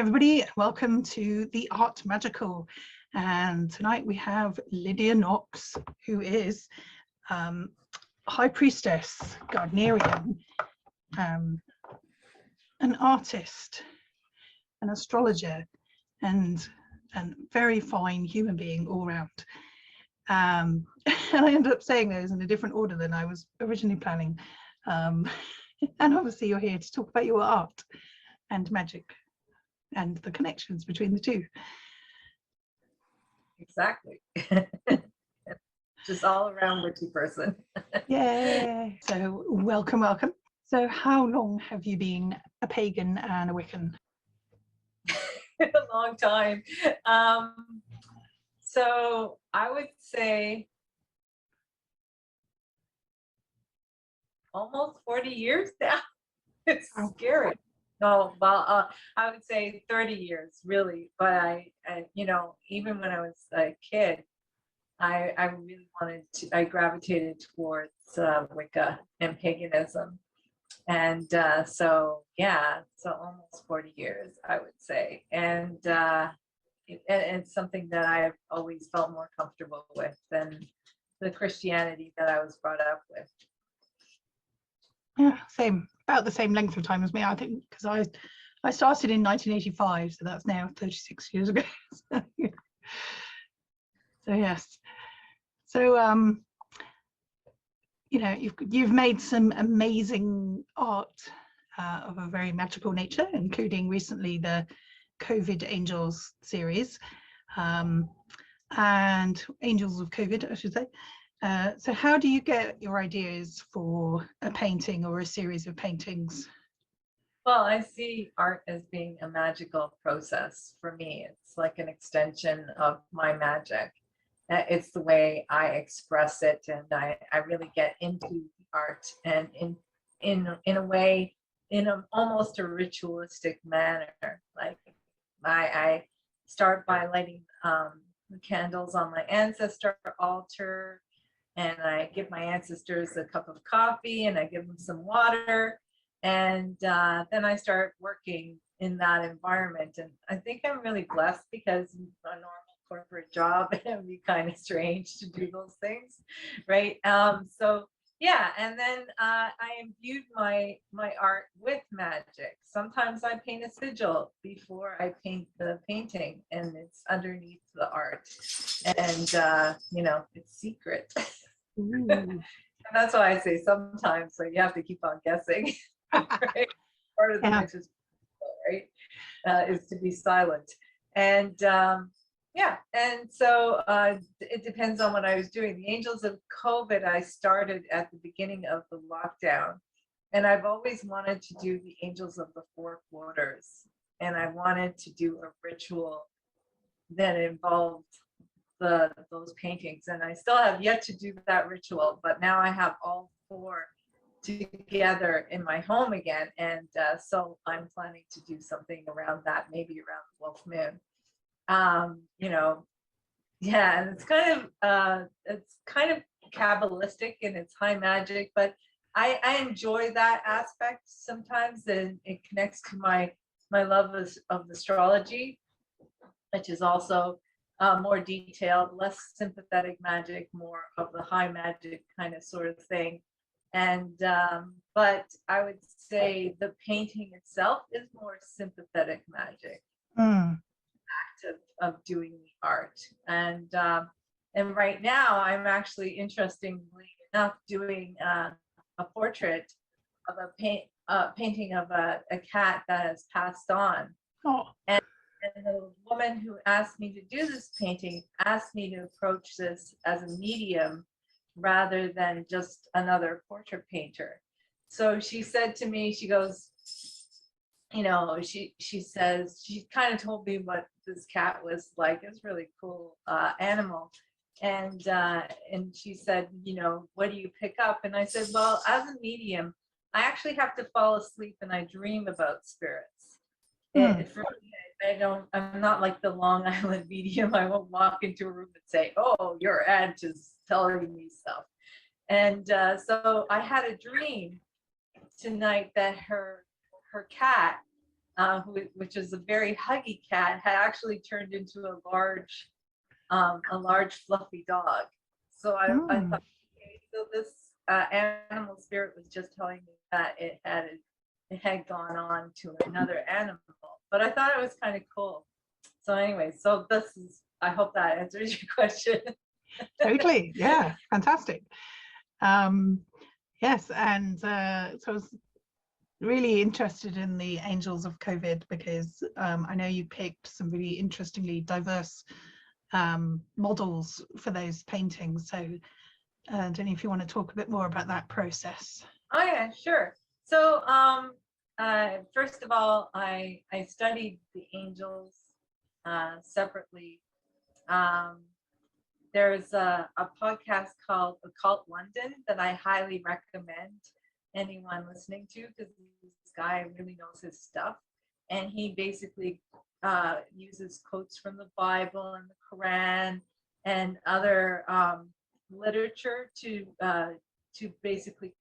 everybody, welcome to the Art Magical. And tonight we have Lydia Knox, who is High Priestess, Gardnerian, an artist, an astrologer, and very fine human being all round. And I ended up saying those in a different order than I was originally planning. And obviously you're here to talk about your art and magic and the connections between the two. Exactly. Just all around witchy person. Yeah. So welcome. So how long have you been a pagan and a Wiccan? A long time. So I would say almost 40 years now. It's scary. No, well, I would say 30 years, really. But I even when I was a kid, I really I gravitated towards Wicca and paganism. And so almost 40 years, I would say. And it's something that I've always felt more comfortable with than the Christianity that I was brought up with. Yeah, same, about the same length of time as me, I think, because I started in 1985, so that's now 36 years ago. So yes. So you've made some amazing art of a very magical nature, including recently the COVID Angels series, and Angels of COVID, I should say. So how do you get your ideas for a painting or a series of paintings? Well, I see art as being a magical process for me. It's like an extension of my magic. It's the way I express it, and I really get into art, and in a way, in almost a ritualistic manner. Like I start by lighting the candles on my ancestor altar, and I give my ancestors a cup of coffee, and I give them some water, and then I start working in that environment. And I think I'm really blessed, because a normal corporate job, it would be kind of strange to do those things, right? So yeah, and then I imbued my art with magic. Sometimes I paint a sigil before I paint the painting, and it's underneath the art, and it's secret. And that's why I say sometimes, so you have to keep on guessing. Right? Part of the witch's right, is to be silent. And and so it depends on what I was doing. The Angels of COVID, I started at the beginning of the lockdown, and I've always wanted to do the Angels of the Four Quarters, and I wanted to do a ritual that involved those paintings, and I still have yet to do that ritual, but now I have all four together in my home again, and so I'm planning to do something around that, maybe around the Wolf Moon. And it's kind of Kabbalistic, and it's high magic, but I enjoy that aspect sometimes, and it connects to my love of astrology, which is also more detailed, less sympathetic magic, more of the high magic kind of sort of thing. And but I would say the painting itself is more sympathetic magic. Act of doing the art. And right now I'm actually, interestingly enough, doing a portrait of a painting of a cat that has passed on. And the woman who asked me to do this painting asked me to approach this as a medium rather than just another portrait painter. So she said to me, she goes, she says, she kind of told me what this cat was like. It's really cool animal. And she said, what do you pick up? And I said, well, as a medium, I actually have to fall asleep and I dream about spirits. I'm not like the Long Island medium. I won't walk into a room and say, oh, your aunt is telling me stuff. And so I had a dream tonight that her cat which is a very huggy cat, had actually turned into a large fluffy dog. So I Mm. thought, okay, so this animal spirit was just telling me that it had gone on to another animal, but I thought it was kind of cool. So anyway, so this is, I hope that answers your question. Totally, yeah, fantastic. Yes, and so I was really interested in the Angels of COVID because I know you picked some really interestingly diverse models for those paintings. So I don't know if you want to talk a bit more about that process. Oh yeah, sure. So first of all, I studied the angels separately. There's a podcast called Occult London that I highly recommend anyone listening to, because this guy really knows his stuff, and he basically uses quotes from the Bible and the Quran and other literature to basically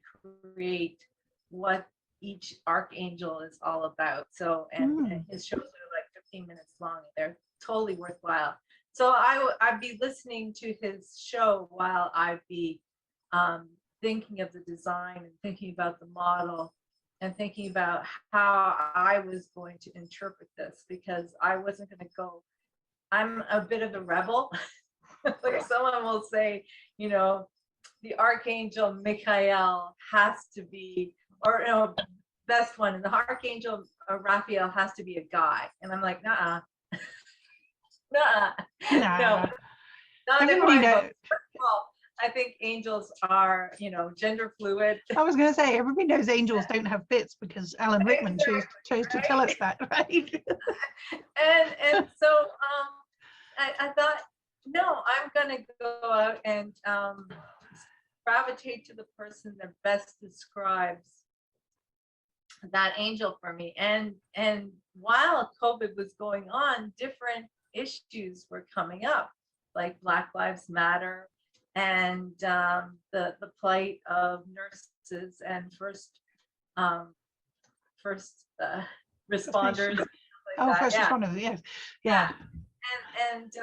create what each archangel is all about. So, and his shows are like 15 minutes long, and they're totally worthwhile. So I'd be listening to his show while I'd be thinking of the design and thinking about the model and thinking about how I was going to interpret this, because I wasn't going to go, I'm a bit of a rebel. Like someone will say, you know, the Archangel Michael has to be, or no, best one, and the Archangel Raphael has to be a guy. And I'm like, nah. Nah, no, not in my book. First of all, I think angels are, you know, gender fluid. I was going to say, everybody knows angels don't have bits because Alan Rickman chose to tell us that, right? and so I thought, no, I'm going to go out and gravitate to the person that best describes that angel for me. And while COVID was going on, different issues were coming up, like Black Lives Matter and the plight of nurses and first responders. Oh, first responders, yes, yeah. And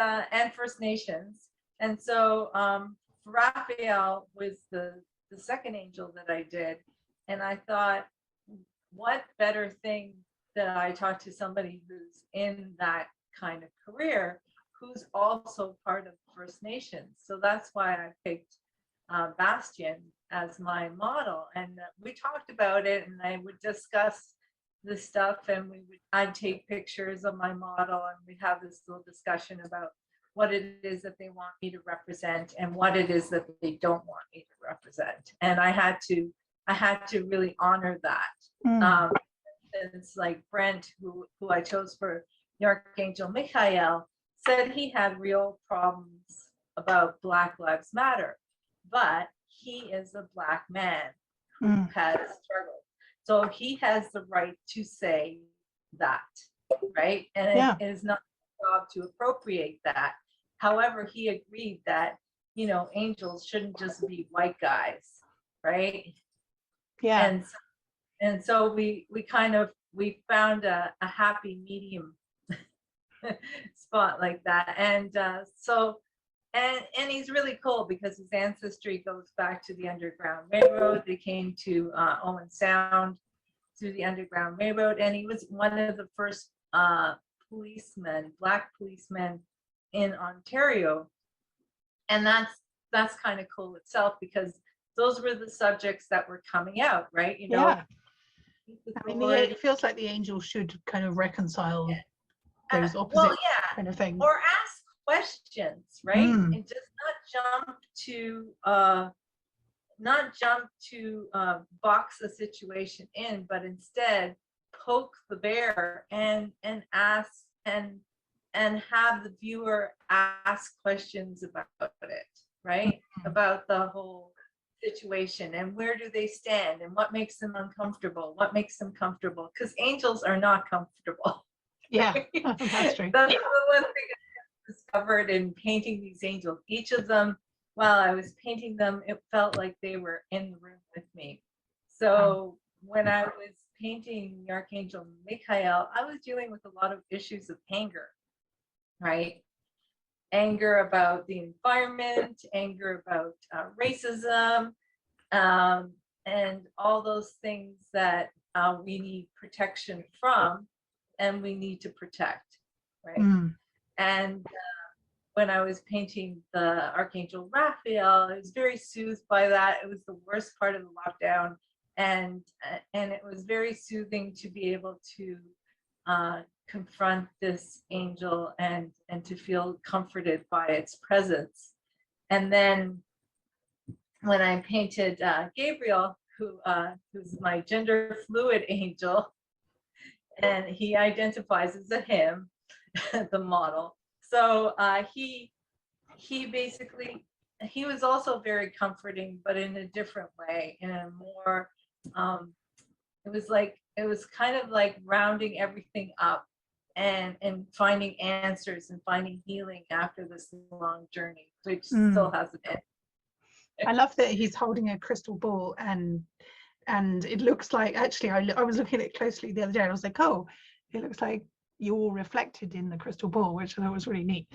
First Nations. And so Raphael was the second angel that I did, and I thought, what better thing that I talk to somebody who's in that kind of career, who's also part of First Nations. So that's why I picked Bastian as my model. And we talked about it, and I would discuss the stuff, and I'd take pictures of my model, and we'd have this little discussion about what it is that they want me to represent and what it is that they don't want me to represent. And I had to really honor that. It's like Brent, who I chose for the Archangel Michael, said he had real problems about Black Lives Matter, but he is a Black man who has struggled. So he has the right to say that, right? And it is not his job to appropriate that. However, he agreed that, you know, angels shouldn't just be white guys, right? Yeah. And so we found a happy medium spot like that. And and he's really cool because his ancestry goes back to the Underground Railroad. They came to Owen Sound through the Underground Railroad, and he was one of the first Black policemen in Ontario. And that's kind of cool itself, because those were the subjects that were coming out, right? You know, I mean, it feels like the angels should kind of reconcile those opposite kind of things, or ask questions, right? And just not jump to box a situation in, but instead poke the bear and ask and have the viewer ask questions about it, right? About the whole situation, and where do they stand, and what makes them uncomfortable, what makes them comfortable, because angels are not comfortable. Yeah. That's true. That's the one thing I discovered in painting these angels. Each of them, while I was painting them, it felt like they were in the room with me. So when I was painting the Archangel Michael, I was dealing with a lot of issues of anger, right? Anger about the environment, anger about racism, and all those things that we need protection from and we need to protect, right? And when I was painting the Archangel Raphael, I was very soothed by that. It was the worst part of the lockdown, and it was very soothing to be able to confront this angel and to feel comforted by its presence. And then when I painted Gabriel, who's my gender fluid angel, and he identifies as a him, the model. So he basically, he was also very comforting, but in a different way, in a more, it was kind of like rounding everything up and finding answers and finding healing after this long journey, which still hasn't ended. I love that he's holding a crystal ball, and it looks like, actually, I was looking at it closely the other day, and I was like, oh, it looks like you're all reflected in the crystal ball, which I thought was really neat.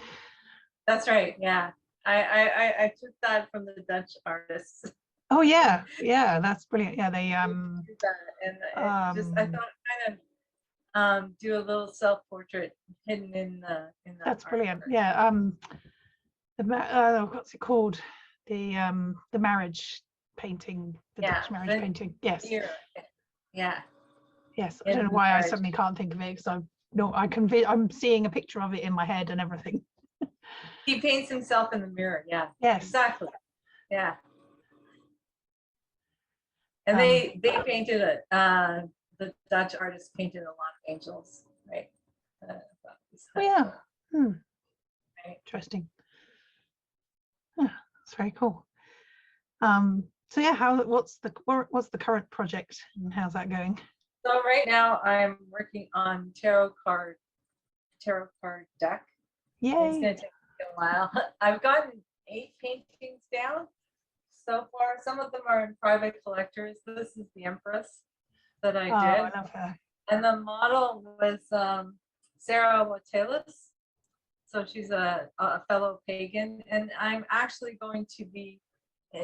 That's right. Yeah, I took that from the Dutch artists. Oh yeah, that's brilliant. Yeah, they and just, I thought kind of do a little self-portrait hidden in the that's brilliant. artwork. Yeah, what's it called? The marriage painting, the Dutch marriage painting. Yes. Yeah. Yes. I don't know why I suddenly can't think of it, because I'm seeing a picture of it in my head and everything. He paints himself in the mirror. Yeah. Yes. Exactly. Yeah. And they painted it. The Dutch artist painted a lot of angels, right? Oh yeah. Right. Interesting. Yeah, that's very cool. So yeah, what's the current project and how's that going? So right now I'm working on tarot card deck. Yay. It's gonna take a while. I've gotten 8 paintings down so far. Some of them are in private collectors. This is the Empress that I did. I love her. And the model was Sarah Watelis. So she's a fellow pagan, and I'm actually going to be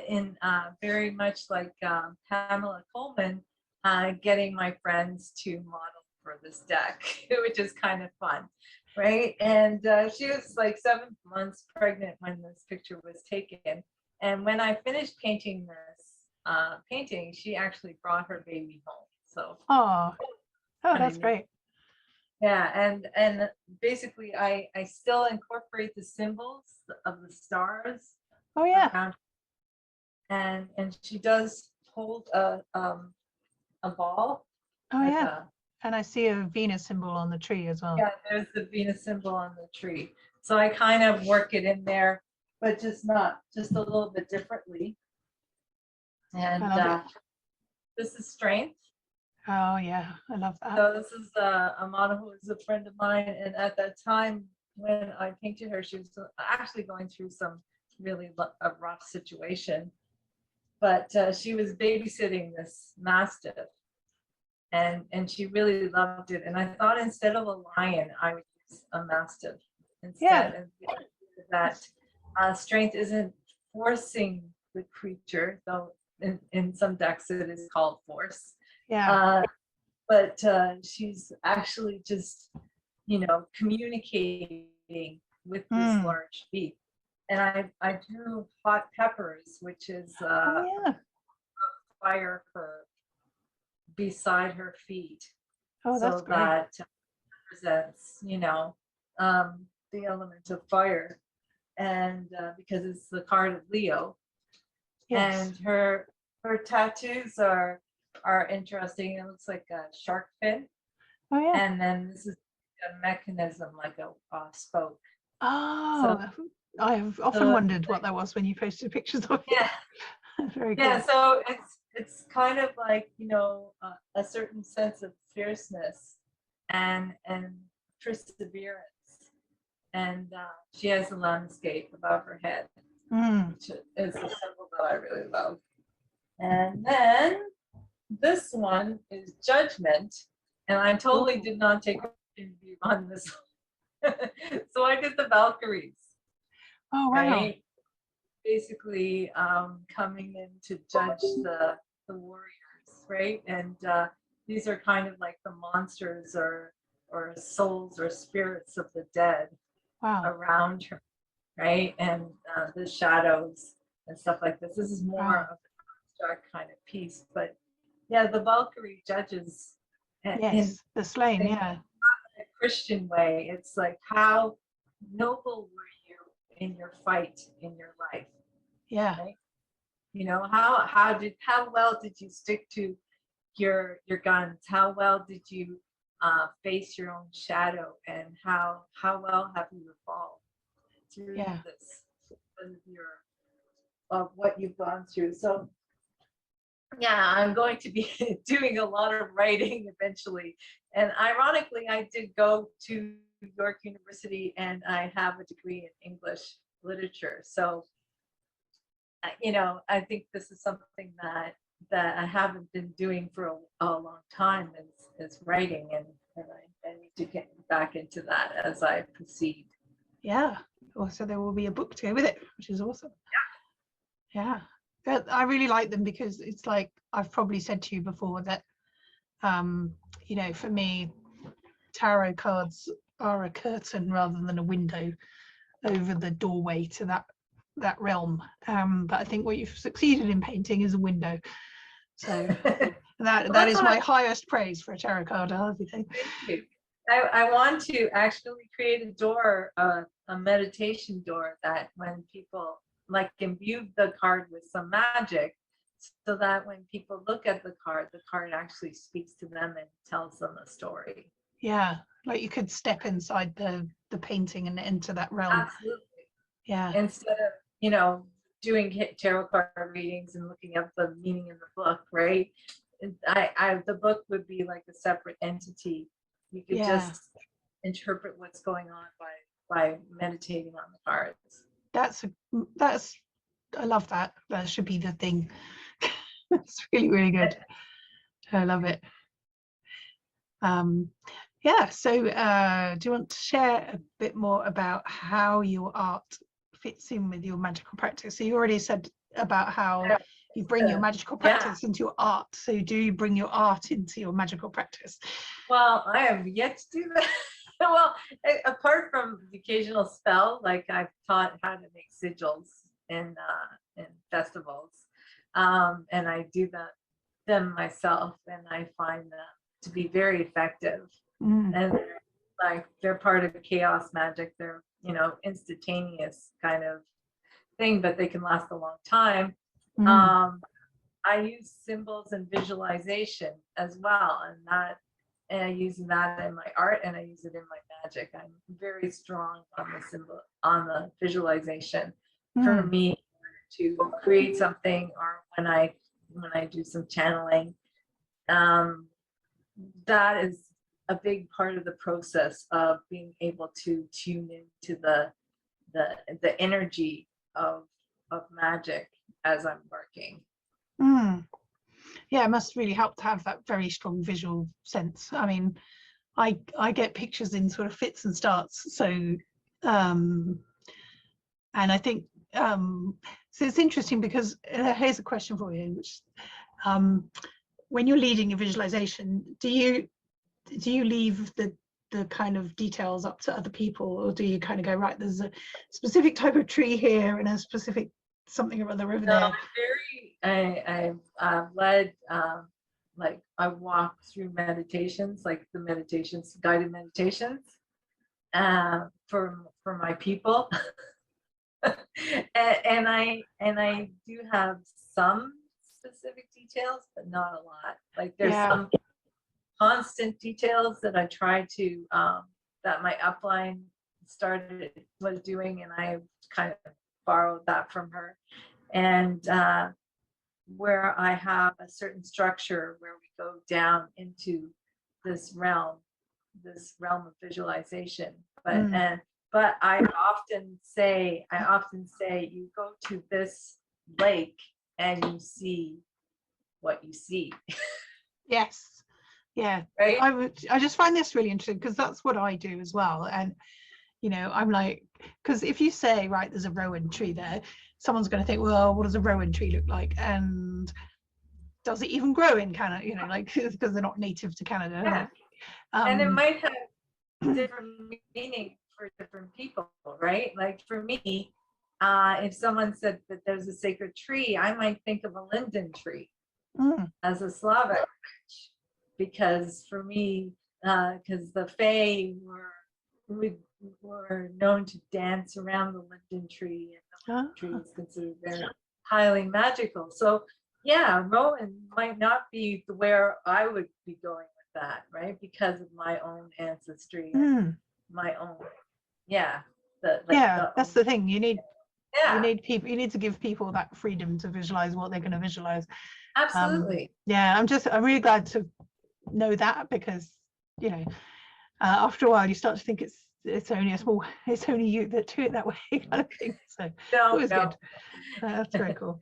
in very much like Pamela Coleman, getting my friends to model for this deck, which is kind of fun, right? And she was like 7 months pregnant when this picture was taken. And when I finished painting this painting, she actually brought her baby home. So that's great. Yeah, and basically I still incorporate the symbols of the stars. Oh yeah. And she does hold a ball. Oh yeah. And I see a Venus symbol on the tree as well. Yeah, there's the Venus symbol on the tree. So I kind of work it in there, but just a little bit differently. And this is Strength. Oh yeah, I love that. So this is a model who is a friend of mine, and at that time when I painted her, she was actually going through some really a rough situation, but she was babysitting this Mastiff, and she really loved it. And I thought instead of a lion, I would use a Mastiff instead. Yeah. And that Strength isn't forcing the creature, though in some decks it is called force. Yeah. But she's actually just, communicating with this large beast. And I drew hot peppers, which is a fire curve beside her feet. Oh, that's great. That represents, the element of fire. And because it's the card of Leo. Yes. And her tattoos are interesting. It looks like a shark fin. Oh yeah. And then this is a mechanism like a spoke. Oh, so, I have often wondered what that was when you posted pictures of it. Yeah. Very cool. Yeah, so it's kind of like, a certain sense of fierceness and perseverance. And she has a landscape above her head, which is a symbol that I really love. And then this one is judgment, and I totally did not take a view on this. So I did the Valkyries, Oh, wow. right? Basically, coming in to judge the warriors, right? And these are kind of like the monsters or souls or spirits of the dead Wow. around her, right? And the shadows and stuff like this. This is more Wow. of a dark kind of piece, but yeah, the Valkyrie judges in Yes, the slain, in yeah. a Christian way. It's like, how noble were you in your fight in your life, Yeah. right? You know, how well did you stick to your guns? How well did you face your own shadow, and how well have you evolved through Yeah. this of what you've gone through? So yeah, I'm going to be doing a lot of writing eventually. And ironically, I did go to York University and I have a degree in English literature. So, you know, I think this is something that I haven't been doing for a long time is writing, and I need to get back into that as I proceed. Yeah. Also, there will be a book to go with it, which is awesome. Yeah. I really like them because it's like I've probably said to you before that, you know, for me, tarot cards are a curtain rather than a window over the doorway to that realm. But I think what you've succeeded in painting is a window. So that is my highest praise for a tarot card. Thank you. I want to actually create a door, a meditation door, that when people like imbue the card with some magic, so that when people look at the card actually speaks to them and tells them a story. Yeah, like you could step inside the painting and enter that realm. Absolutely. Yeah. Instead of, you know, doing tarot card readings and looking up the meaning in the book, right? The book would be like a separate entity. You could just interpret what's going on by meditating on the cards. That's I love that. That should be the thing. It's really, really good. I love it. Yeah, so do you want to share a bit more about how your art fits in with your magical practice? So you already said about how you bring your magical practice into your art. So do you bring your art into your magical practice? Well, I have yet to do that. Well, apart from the occasional spell, like I've taught how to make sigils in festivals, and I do them myself, and I find them to be very effective. And like they're part of chaos magic. They're, you know, instantaneous kind of thing, but they can last a long time. I use symbols and visualization as well, and I use that in my art, and I use it in my magic. I'm very strong on the symbol, on the visualization. For me to create something, or when I do some channeling, that is a big part of the process of being able to tune into the energy of magic as I'm working. Yeah, it must really help to have that very strong visual sense. I mean, I get pictures in sort of fits and starts. So and I think so it's interesting because here's a question for you, which when you're leading a visualization, do you leave the kind of details up to other people, or do you kind of go, right, there's a specific type of tree here and a specific something or other over there? I've led like I walk through meditations, like the meditations, guided meditations, for my people. and I do have some specific details, but not a lot. Like there's some constant details that I try to that my upline was doing, and I kind of borrowed that from her. And where I have a certain structure where we go down into this realm of visualization. But I often say you go to this lake and you see what you see. Yes. Yeah. Right? I just find this really interesting because that's what I do as well. And you know, I'm like, because if you say, right, there's a rowan tree there, someone's going to think, well, what does a rowan tree look like? And does it even grow in Canada? You know, like, because they're not native to Canada. Yeah. Like, And it might have different meaning for different people, right? Like for me, if someone said that there's a sacred tree, I might think of a linden tree as a Slavic, because for me, because the Fae were known to dance around the linden tree, and the linden tree is considered very highly magical. So yeah, Rowan might not be where I would be going with that, right? Because of my own ancestry, my own, that's the thing. You need people. You need to give people that freedom to visualize what they're going to visualize. Absolutely. I'm really glad to know that, because you know, after a while you start to think it's only you that do it that way, kind of thing. So it was good. That's very cool.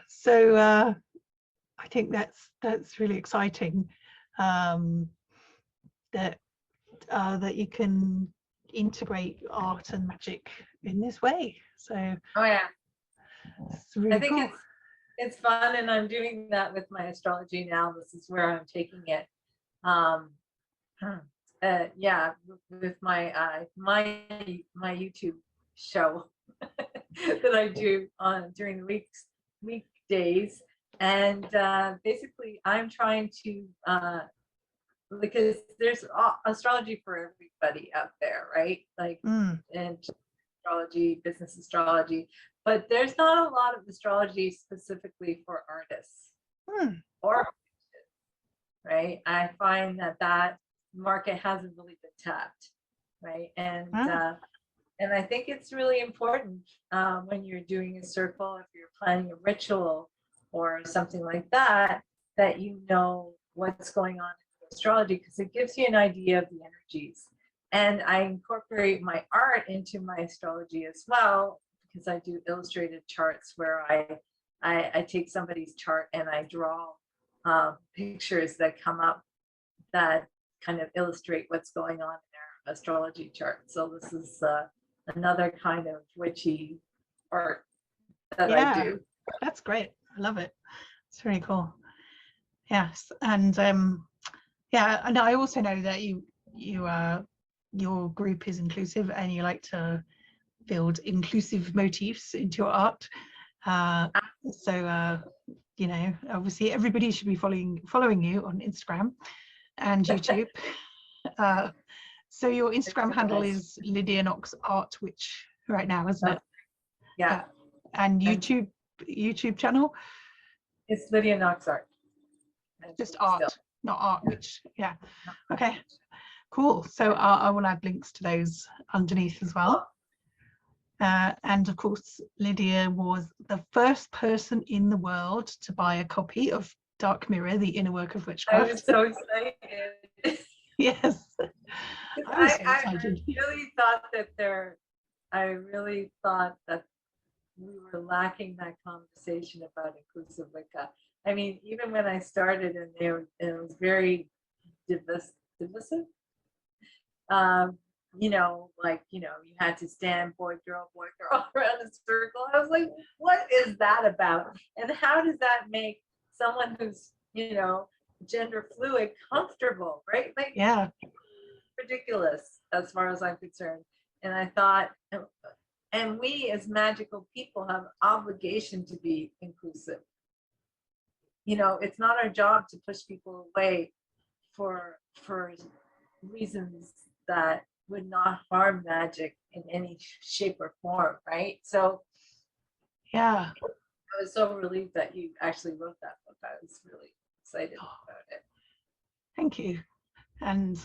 So I think that's really exciting, that you can integrate art and magic in this way. So it's really cool. It's fun, and I'm doing that with my astrology now. This is where I'm taking it. With my my YouTube show that I do during the weekdays, and basically I'm trying to because there's astrology for everybody out there, right? Like and astrology, business astrology, but there's not a lot of astrology specifically for artists or, right? I find that market hasn't really been tapped, right? And I think it's really important when you're doing a circle, if you're planning a ritual or something like that, that you know what's going on in astrology, because it gives you an idea of the energies. And I incorporate my art into my astrology as well, because I do illustrated charts where I take somebody's chart and I draw pictures that come up that kind of illustrate what's going on in their astrology chart. So this is another kind of witchy art that I do. That's great. I love it. It's really cool. Yes, and and I also know that your group is inclusive, and you like to build inclusive motifs into your art. You know, obviously everybody should be following you on Instagram and YouTube. So your Instagram handle is Lydia Knox Art Witch right now, isn't it? Yeah. And YouTube channel? It's Lydia Knox Art. Just art, not Art Witch. Yeah. Okay. Cool. So I will add links to those underneath as well. And of course, Lydia was the first person in the world to buy a copy of Dark Mirror, The Inner Work of Witchcraft. I was so excited. Yes. I really thought that we were lacking that conversation about inclusive Wicca. I mean, even when I started, and it was very divisive. You know, you had to stand boy, girl, around a circle. I was like, what is that about? And how does that make someone who's, gender fluid comfortable, right? Like, ridiculous as far as I'm concerned. And I thought, and we as magical people have obligation to be inclusive. It's not our job to push people away for reasons that would not harm magic in any shape or form, right? So I was so relieved that you actually wrote that book. I was really excited about it. Thank you. And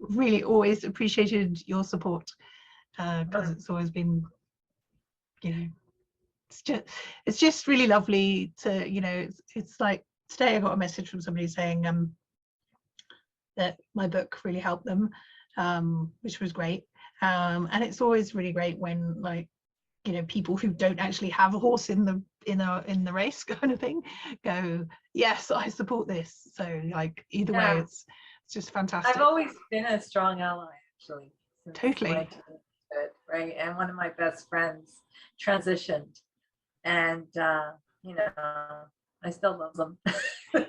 really always appreciated your support, because it's always been, it's just really lovely to, it's like today I got a message from somebody saying that my book really helped them, which was great. And it's always really great when you know, people who don't actually have a horse in the race kind of thing go, yes, I support this. So like either way, it's just fantastic. I've always been a strong ally, actually. Totally. Right. And one of my best friends transitioned, and you know, I still love them.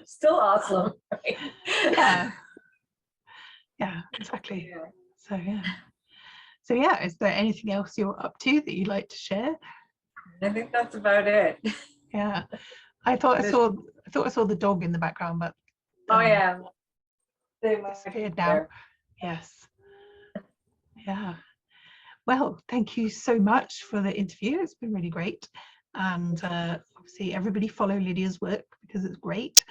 Still awesome. Right? Yeah, exactly. So yeah, is there anything else you're up to that you'd like to share? I think that's about it. Yeah, I thought I saw the dog in the background, but oh yeah, they disappeared now. Yes. Yeah. Well, thank you so much for the interview. It's been really great, and obviously everybody follow Lydia's work because it's great.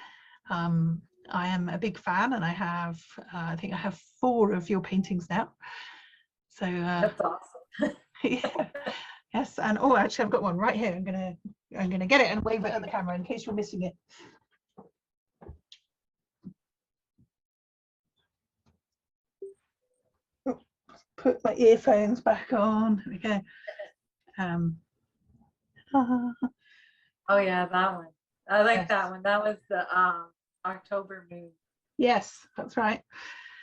I am a big fan, and I think I have 4 of your paintings now. So that's awesome. yeah. Yes, and oh, actually, I've got one right here. I'm gonna get it and wave it at the camera in case you're missing it. Put my earphones back on. There we go. Oh yeah, that one. I like that one. That was the October moon. Yes, that's right.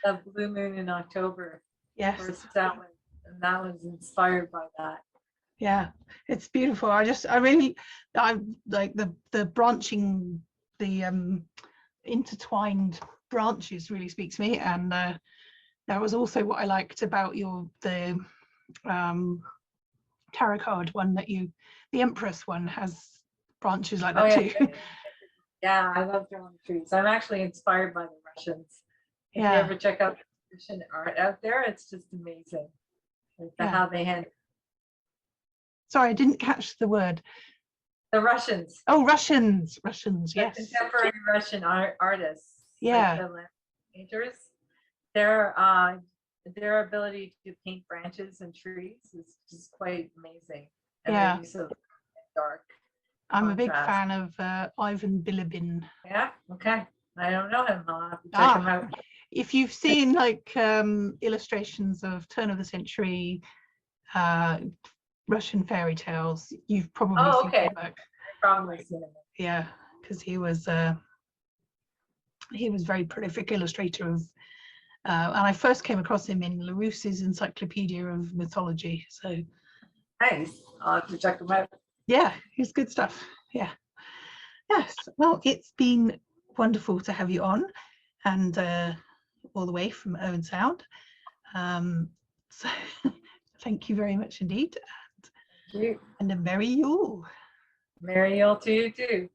The blue moon in October. Yes. That one, and that was inspired by that. Yeah, it's beautiful. I like the branching, the intertwined branches really speaks to me, and that was also what I liked about the tarot card one the Empress one has branches like that too. Yeah, I love drawing trees. I'm actually inspired by the Russians. If you ever check out Russian art out there, it's just amazing. How they handle. Sorry, I didn't catch the word. The Russians. Oh, Russians, yes. Contemporary Russian artists. Yeah. Like the painters. Their ability to paint branches and trees is just quite amazing. And their use of dark. I'm a big fan of Ivan Bilibin. Yeah, okay. I don't know him. I'll have to check him out. If you've seen like illustrations of turn of the century Russian fairy tales, you've probably seen his work. I've probably seen him. Yeah, because he was very prolific illustrator of and I first came across him in Larousse's Encyclopedia of Mythology. So nice. I'll have to check him out. Yeah, he's good stuff. Yeah. Yes. Well, it's been wonderful to have you on, and all the way from Owen Sound. So thank you very much indeed. Thank you. And a merry Yule. Merry Yule to you too.